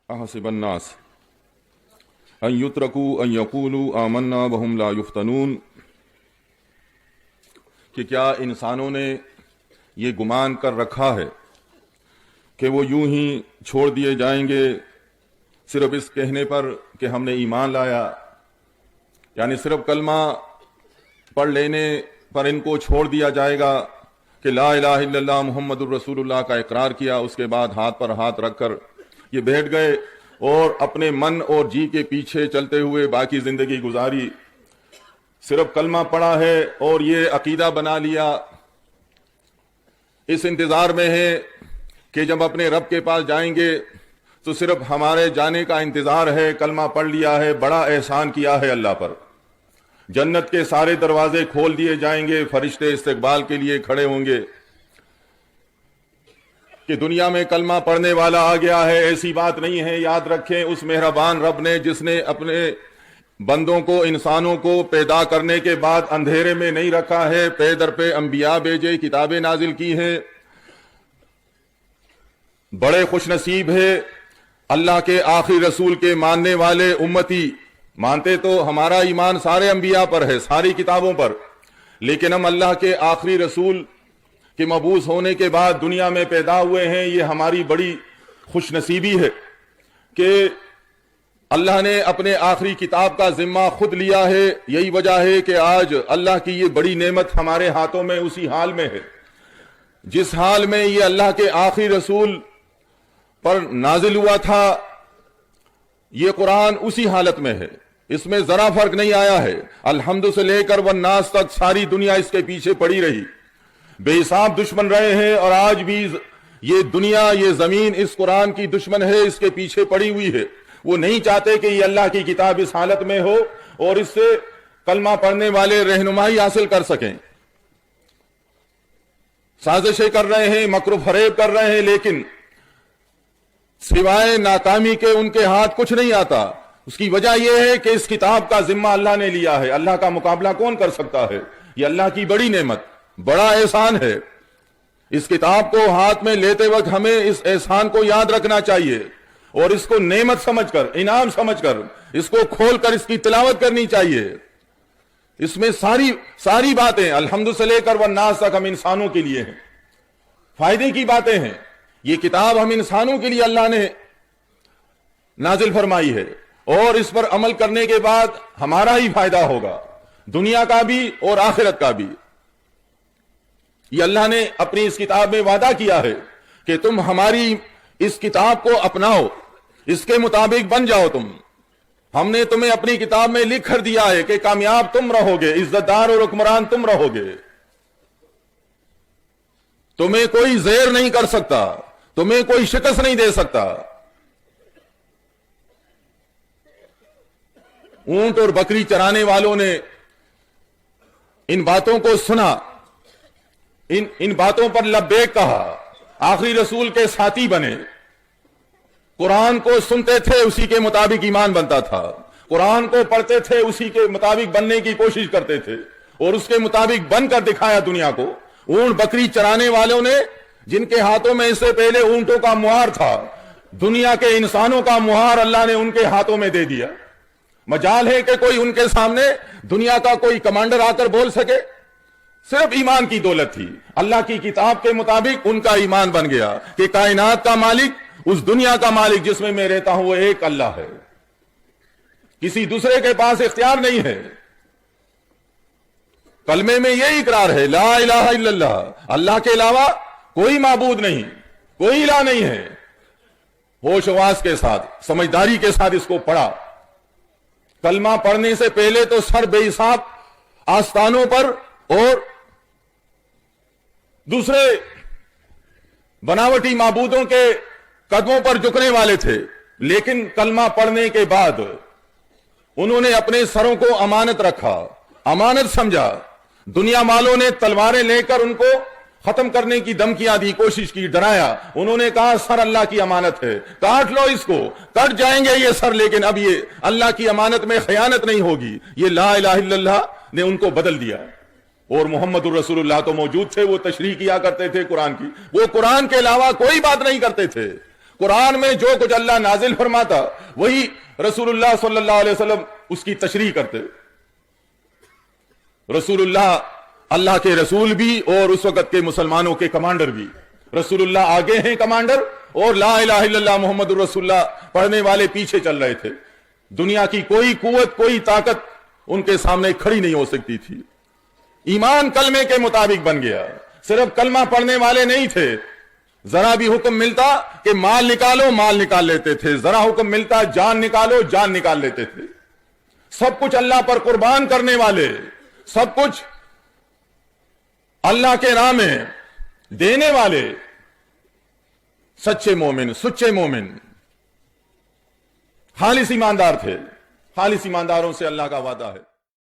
अहसिब अन्नास अन युत्रकू अन यकूलू आमन्ना वहुम ला युफ्तनून कि क्या इंसानों ने ये गुमान कर रखा है कि वो यूं ही छोड़ दिए जाएंगे सिर्फ इस कहने पर कि हमने ईमान लाया, यानी सिर्फ कलमा पढ़ लेने पर इनको छोड़ दिया जाएगा कि ला इलाहा इल्लल्लाह मुहम्मदुर रसूलुल्लाह का इकरार किया, उसके बाद हाथ पर हाथ रखकर ये बैठ गए और अपने मन और जी के पीछे चलते हुए बाकी जिंदगी गुजारी। सिर्फ कलमा पढ़ा है और ये अकीदा बना लिया, इस इंतजार में है कि जब अपने रब के पास जाएंगे तो सिर्फ हमारे जाने का इंतजार है। कलमा पढ़ लिया है, बड़ा एहसान किया है अल्लाह पर। जन्नत के सारे दरवाजे खोल दिए जाएंगे, फरिश्ते इस्तकबाल के लिए खड़े होंगे कि दुनिया में कलमा पढ़ने वाला आ गया है। ऐसी बात नहीं है, याद रखें उस मेहरबान रब ने जिसने अपने बंदों को, इंसानों को पैदा करने के बाद अंधेरे में नहीं रखा है, पे दर पे अंबिया भेजे, किताबें नाजिल की हैं। बड़े खुशनसीब है अल्लाह के आखिरी रसूल के मानने वाले उम्मती। मानते तो हमारा ईमान सारे अंबिया पर है, सारी किताबों पर, लेकिन हम अल्लाह के आखिरी रसूल के मबूस होने के बाद दुनिया में पैदा हुए हैं। ये हमारी बड़ी खुशनसीबी है कि अल्लाह ने अपने आखिरी किताब का जिम्मा खुद लिया है। यही वजह है कि आज अल्लाह की ये बड़ी नेमत हमारे हाथों में उसी हाल में है जिस हाल में ये अल्लाह के आखिरी रसूल पर नाजिल हुआ था। ये कुरान उसी हालत में है, इसमें जरा फर्क नहीं आया है। अल्हम्दु से लेकर वन्नास तक सारी दुनिया इसके पीछे पड़ी रही, बेहिसाब दुश्मन रहे हैं और आज भी ये दुनिया, ये जमीन इस कुरान की दुश्मन है, इसके पीछे पड़ी हुई है। वो नहीं चाहते कि ये अल्लाह की किताब इस हालत में हो और इससे कलमा पढ़ने वाले रहनुमाई हासिल कर सकें। साजिशें कर रहे हैं, मकरू फरेब कर रहे हैं, लेकिन सिवाय नाकामी के उनके हाथ कुछ नहीं आता। उसकी वजह यह है कि इस किताब का जिम्मा अल्लाह ने लिया है। अल्लाह का मुकाबला कौन कर सकता है? यह अल्लाह की बड़ी नेमत, बड़ा एहसान है। इस किताब को हाथ में लेते वक्त हमें इस एहसान को याद रखना चाहिए और इसको नेमत समझकर, इनाम समझकर इसको खोलकर इसकी तिलावत करनी चाहिए। इसमें सारी बातें अल्हम्दु से लेकर वन्नास तक हम इंसानों के लिए हैं, फायदे की बातें हैं। ये किताब हम इंसानों के लिए अल्लाह ने नाजिल फरमाई है और इस पर अमल करने के बाद हमारा ही फायदा होगा, दुनिया का भी और आखिरत का भी। ये अल्लाह ने अपनी इस किताब में वादा किया है कि तुम हमारी इस किताब को अपनाओ, इसके मुताबिक बन जाओ तुम। हमने तुम्हें अपनी किताब में लिख कर दिया है कि कामयाब तुम रहोगे, इज्जतदार और हुक्मरान तुम रहोगे। तुम्हें कोई ज़ेर नहीं कर सकता, तुम्हें कोई शिकस्त नहीं दे सकता। ऊंट और बकरी चराने वालों ने इन बातों को सुना, इन बातों पर लब्बैक कहा, आखिरी रसूल के साथी बने, कुरान को सुनते थे, उसी के मुताबिक ईमान बनता था, कुरान को पढ़ते थे, उसी के मुताबिक बनने की कोशिश करते थे और उसके मुताबिक बनकर दिखाया दुनिया को। ऊंट बकरी चराने वालों ने, जिनके हाथों में इससे पहले ऊंटों का मुहार था, दुनिया के इंसानों का मुहार अल्लाह ने उनके हाथों में दे दिया। मजाल है कि कोई उनके सामने दुनिया का कोई कमांडर आकर बोल सके। सिर्फ ईमान की दौलत थी, अल्लाह की किताब के मुताबिक उनका ईमान बन गया कि कायनात का मालिक, उस दुनिया का मालिक जिसमें मैं रहता हूं, वो एक अल्लाह है, किसी दूसरे के पास इख्तियार नहीं है। कलमे में यही इकरार है, ला इलाहा इल्लल्लाह, अल्लाह के अलावा कोई माबूद नहीं, कोई इलाह नहीं है। होशवास के साथ, समझदारी के साथ इसको पढ़ा। कलमा पढ़ने से पहले तो सर बेहिसाब आस्थानों पर और दूसरे बनावटी माबूदों के कदमों पर झुकने वाले थे, लेकिन कलमा पढ़ने के बाद उन्होंने अपने सरों को अमानत रखा, अमानत समझा। दुनिया वालों ने तलवारें लेकर उनको खत्म करने की धमकियां दी, कोशिश की, डराया। उन्होंने कहा सर अल्लाह की अमानत है, काट लो इसको, कट जाएंगे ये सर, लेकिन अब ये अल्लाह की अमानत में खयानत नहीं होगी। ये ला इलाहा इल्लल्लाह ने उनको बदल दिया। और मुहम्मदुर रसूलुल्लाह तो मौजूद थे, वो तशरीह किया करते थे कुरान की, वो कुरान के अलावा कोई बात नहीं करते थे। قرآن میں جو کچھ اللہ نازل فرماتا وہی رسول اللہ صلی اللہ علیہ وسلم اس کی تشریح کرتے. رسول اللہ کے رسول بھی اور اس وقت کے مسلمانوں کے کمانڈر بھی. رسول اللہ آگے ہیں کمانڈر, اور لا الہ الا اللہ محمد الرسول اللہ پڑھنے والے پیچھے چل رہے تھے. دنیا کی کوئی قوت, کوئی طاقت ان کے سامنے کھڑی نہیں ہو سکتی تھی. ایمان کلمے کے مطابق بن گیا. صرف کلمہ پڑھنے والے نہیں تھے. ذرا بھی حکم ملتا کہ مال نکالو, مال نکال لیتے تھے. ذرا حکم ملتا جان نکالو, جان نکال لیتے تھے. سب کچھ اللہ پر قربان کرنے والے, سب کچھ اللہ کے راہ میں دینے والے سچے مومن, سچے مومن, خالص ایماندار تھے. خالص ایمانداروں سے اللہ کا وعدہ ہے.